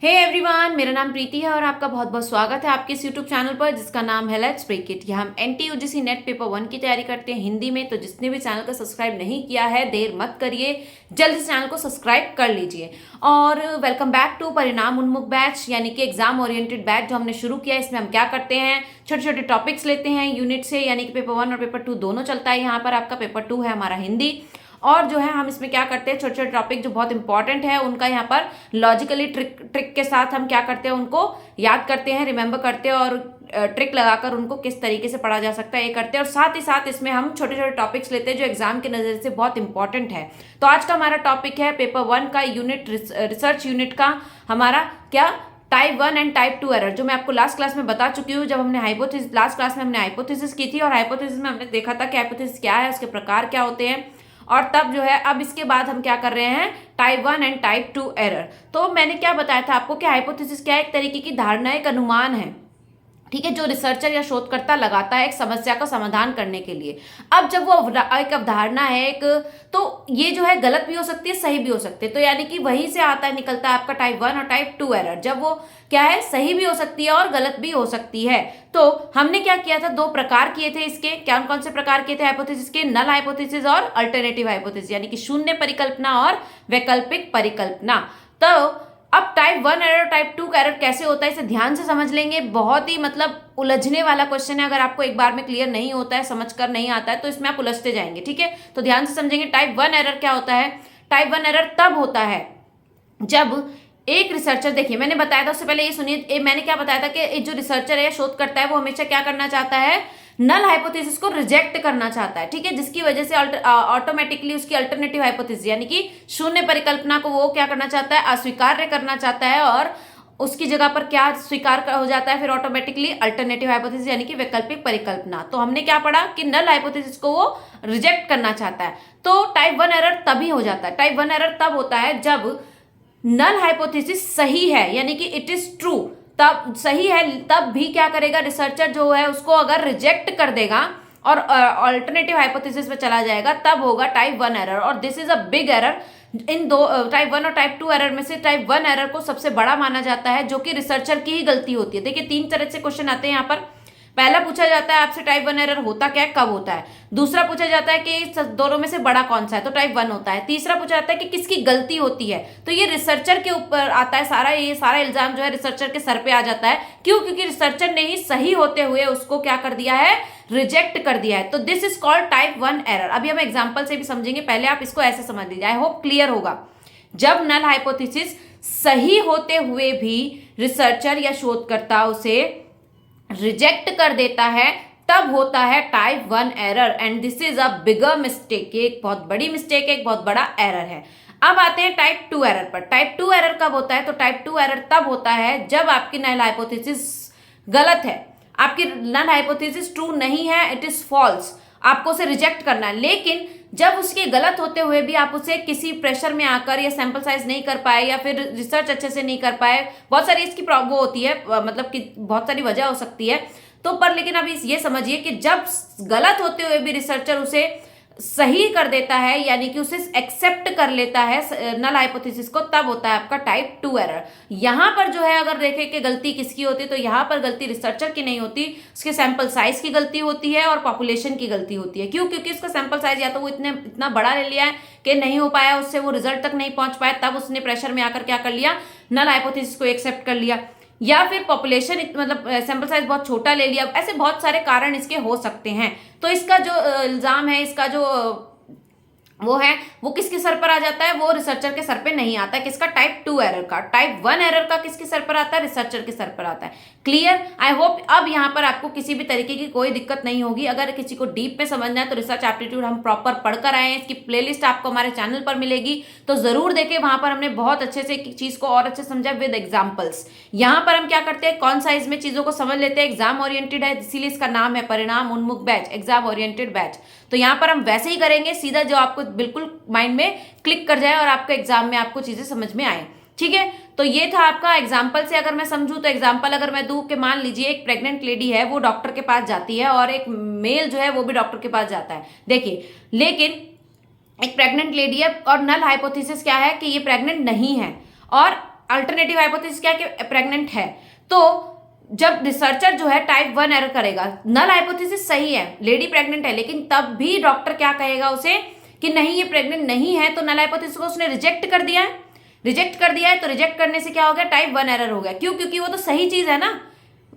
Hey everyone, मेरा नाम प्रीति है और आपका बहुत बहुत स्वागत है आपके इस यूट्यूब चैनल पर जिसका नाम है लेट्स ब्रेक इट। यहाँ हम एनटी यूजीसी नेट पेपर 1 की तैयारी करते हैं हिंदी में। तो जिसने भी चैनल को सब्सक्राइब नहीं किया है देर मत करिए, जल्दी से चैनल को सब्सक्राइब कर लीजिए। और वेलकम बैक टू परिणाम उन्मुख बैच, यानी कि एग्जाम ओरिएंटेड बैच जो हमने शुरू किया है। इसमें हम क्या करते हैं, छोटे छोटे टॉपिक्स लेते हैं यूनिट से, यानी कि पेपर 1 और पेपर 2 दोनों चलता है। यहाँ पर आपका पेपर 2 है हमारा हिंदी, और जो है हम इसमें क्या करते हैं, छोटे छोटे टॉपिक जो बहुत इंपॉर्टेंट है उनका यहाँ पर लॉजिकली ट्रिक के साथ हम क्या करते हैं, उनको याद करते हैं, रिमेंबर करते हैं और ट्रिक लगाकर उनको किस तरीके से पढ़ा जा सकता है ये करते हैं। और साथ ही साथ इसमें हम छोटे छोटे टॉपिक्स लेते हैं जो एग्जाम के नजर से बहुत इंपॉर्टेंट है। तो आज का हमारा टॉपिक है पेपर 1 का यूनिट, रिसर्च यूनिट का हमारा क्या, टाइप 1 एंड टाइप 2 एरर, जो मैं आपको लास्ट क्लास में बता चुकी हूँ। जब हमने लास्ट क्लास में हमने हाइपोथेसिस की थी, और हाइपोथेसिस में हमने देखा था कि हाइपोथेसिस क्या है, उसके प्रकार क्या होते हैं। और तब जो है, अब इसके बाद हम क्या कर रहे हैं, टाइप 1 एंड टाइप 2 एरर। तो मैंने क्या बताया था आपको कि हाइपोथेसिस क्या है, एक तरीके की धारणा, एक अनुमान है, ठीक है, जो रिसर्चर या शोधकर्ता लगाता है एक समस्या का समाधान करने के लिए। अब जब वो एक अवधारणा है एक, तो ये जो है गलत भी हो सकती है, सही भी हो सकती है। तो यानी कि वहीं से आता है, निकलता है आपका टाइप 1 और टाइप 2 एरर। जब वो क्या है, सही भी हो सकती है और गलत भी हो सकती है। तो हमने क्या किया था, 2 प्रकार किए थे इसके। कौन कौन से प्रकार किए थे हाइपोथेसिस के, नल हाइपोथेसिस और अल्टरनेटिव हाइपोथेसिस, यानी कि शून्य परिकल्पना और वैकल्पिक परिकल्पना। तो अब टाइप 1 एरर, टाइप 2 एरर कैसे होता है, इसे ध्यान से समझ लेंगे। बहुत ही मतलब उलझने वाला क्वेश्चन है, अगर आपको एक बार में क्लियर नहीं होता है, समझ कर नहीं आता है, तो इसमें आप उलझते जाएंगे, ठीक है। तो ध्यान से समझेंगे। टाइप 1 एरर क्या होता है, टाइप 1 एरर तब होता है जब एक रिसर्चर, देखिए मैंने बताया था, उससे पहले ये सुनिए, मैंने क्या बताया था कि जो रिसर्चर है या शोध करता है वो हमेशा क्या करना चाहता है, नल हाइपोथेसिस को रिजेक्ट करना चाहता है, ठीक है, जिसकी वजह से ऑटोमेटिकली उसकी अल्टरनेटिव हाइपोथेसिस यानी कि शून्य परिकल्पना को वो क्या करना चाहता है, अस्वीकार्य करना चाहता है, और उसकी जगह पर क्या स्वीकार हो जाता है फिर ऑटोमेटिकली अल्टरनेटिव हाइपोथेसिस यानी कि वैकल्पिक परिकल्पना। तो हमने क्या पढ़ा कि नल हाइपोथेसिस को वो रिजेक्ट करना चाहता है। तो टाइप 1 एरर तभी हो जाता है, टाइप 1 एरर तब होता है जब नल हाइपोथेसिस सही है, यानी कि इट इज ट्रू, तब सही है, तब भी क्या करेगा रिसर्चर जो है उसको अगर रिजेक्ट कर देगा और अल्टरनेटिव हाइपोथेसिस पे चला जाएगा, तब होगा टाइप 1 एरर। और this is a big error. इन दो टाइप 1 और टाइप 2 एरर में से टाइप 1 एरर को सबसे बड़ा माना जाता है, जो कि रिसर्चर की ही गलती होती है। देखिए 3 तरह से क्वेश्चन आते हैं यहाँ पर। पहला पूछा जाता है आपसे टाइप 1 एरर होता क्या है, कब होता है। दूसरा पूछा जाता है कि दोनों में से बड़ा कौन सा है, तो टाइप 1 होता है। तीसरा पूछा जाता है कि किसकी गलती होती है, तो ये रिसर्चर के ऊपर आता है, ये सारा इल्जाम जो है रिसर्चर के सर पे आ जाता है। क्यों? क्योंकि रिसर्चर ने ही सही होते हुए उसको क्या कर दिया है, रिजेक्ट कर दिया है। तो this is called type 1 error. अभी हम एग्जाम्पल से भी समझेंगे, पहले आप इसको ऐसे समझ लीजिए, आई होप क्लियर होगा। जब नल हाइपोथेसिस सही होते हुए भी रिसर्चर या शोधकर्ता उसे रिजेक्ट कर देता है, तब होता है type 1 error, and this is a bigger mistake. एक बहुत बड़ी मिस्टेक है, एक बहुत बड़ा एरर है। अब आते हैं टाइप 2 एरर पर। टाइप 2 एरर कब होता है, तो टाइप 2 एरर तब होता है जब आपकी नल हाइपोथेसिस गलत है, आपकी नल हाइपोथेसिस ट्रू नहीं है, इट इज फॉल्स, आपको उसे रिजेक्ट करना है। लेकिन जब उसके गलत होते हुए भी आप उसे किसी प्रेशर में आकर या सैंपल साइज नहीं कर पाए या फिर रिसर्च अच्छे से नहीं कर पाए, बहुत सारी इसकी वो होती है, मतलब कि बहुत सारी वजह हो सकती है। तो पर लेकिन अभी ये समझिए कि जब गलत होते हुए भी रिसर्चर उसे सही कर देता है, यानी कि उसे एक्सेप्ट कर लेता है नल हाइपोथेसिस को, तब होता है आपका टाइप 2 एरर। यहां पर जो है अगर देखें कि गलती किसकी होती है, तो यहां पर गलती रिसर्चर की नहीं होती, उसके सैंपल साइज की गलती होती है और पॉपुलेशन की गलती होती है। क्यों? क्योंकि उसका सैंपल साइज या तो वो इतना बड़ा ले लिया है कि नहीं हो पाया, उससे वो रिजल्ट तक नहीं पहुंच पाया, तब उसने प्रेशर में आकर क्या कर लिया, नल हाइपोथेसिस को एक्सेप्ट कर लिया, या फिर पॉपुलेशन मतलब सैंपल साइज बहुत छोटा ले लिया। ऐसे बहुत सारे कारण इसके हो सकते हैं। तो इसका जो इल्जाम है, इसका जो वो है, वो किसके सर पर आ जाता है, वो रिसर्चर के सर पे नहीं आता है। किसका? टाइप 2 एरर का। टाइप 1 एरर का किसके सर पर आता है, रिसर्चर के सर पर आता है। क्लियर? आई होप अब यहाँ पर आपको किसी भी तरीके की कोई दिक्कत नहीं होगी। अगर किसी को डीप में समझना है तो रिसर्च एप्टीट्यूड हम प्रॉपर पढ़कर आए हैं, इसकी प्लेलिस्ट आपको हमारे चैनल पर मिलेगी, तो जरूर देखें। वहां पर हमने बहुत अच्छे से चीज को और अच्छे समझा विद एग्जाम्पल्स। यहाँ पर हम क्या करते हैं, कौन सा इसमें चीजों को समझ लेते हैं। एग्जाम ओरिएंटेड है, इसीलिए इसका नाम है परिणाम उन्मुख बैच, एग्जाम ओरिएंटेड बैच। तो यहाँ पर हम वैसे ही करेंगे, सीधा जो आपको बिल्कुल माइंड में क्लिक कर जाए और आपके एग्जाम में आपको चीजें समझ में आए, ठीक है। तो ये था आपका एग्जाम्पल से अगर मैं समझूं, तो एग्जाम्पल अगर मैं दूं कि मान लीजिए एक प्रेग्नेंट लेडी है, वो डॉक्टर के पास जाती है, और एक मेल जो है वो भी डॉक्टर के पास जाता है। देखिए, लेकिन एक प्रेग्नेंट लेडी है और नल हाइपोथेसिस क्या है कि ये प्रेग्नेंट नहीं है, और अल्टरनेटिव हाइपोथेसिस क्या कि प्रेग्नेंट है, तो जब रिसर्चर जो है टाइप 1 एरर करेगा, नल हाइपोथेसिस सही है, लेडी प्रेग्नेंट है, लेकिन तब भी डॉक्टर क्या कहेगा उसे कि नहीं ये प्रेग्नेंट नहीं है, तो नल हाइपोथेसिस को उसने रिजेक्ट कर दिया है, तो रिजेक्ट करने से क्या हो गया, टाइप 1 एरर हो गया। क्यों? क्योंकि वो तो सही चीज है ना,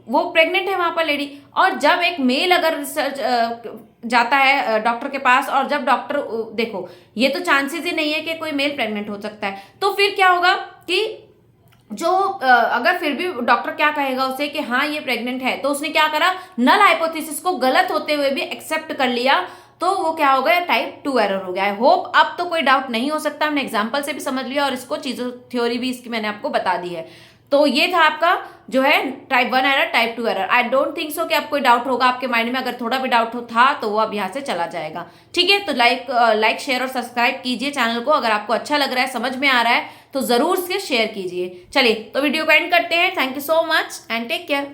वो प्रेग्नेंट है वहां पर लेडी। और जब एक मेल अगर रिसर्च जाता है डॉक्टर के पास, और जब डॉक्टर देखो ये तो चांसेस ही नहीं है कि कोई मेल प्रेग्नेंट हो सकता है, तो फिर क्या होगा कि जो अगर फिर भी डॉक्टर क्या कहेगा उसे कि हाँ ये प्रेग्नेंट है, तो उसने क्या करा, नल हाइपोथेसिस को गलत होते हुए भी एक्सेप्ट कर लिया, तो वो क्या हो गया, टाइप 2 एरर हो गया। आई होप अब तो कोई डाउट नहीं हो सकता, हमने एग्जांपल से भी समझ लिया और इसको चीजों थ्योरी भी इसकी मैंने आपको बता दी है। तो ये था आपका जो है type 1 error, type 2 error. I don't think so कि अब कोई डाउट होगा आपके माइंड में, अगर थोड़ा भी डाउट था तो वो अब यहाँ से चला जाएगा। ठीक है, तो लाइक शेयर और सब्सक्राइब कीजिए चैनल को। अगर आपको अच्छा लग रहा है, समझ में आ रहा है, तो जरूर से शेयर कीजिए। चलिए तो वीडियो को एंड करते हैं। Thank you so much and take care.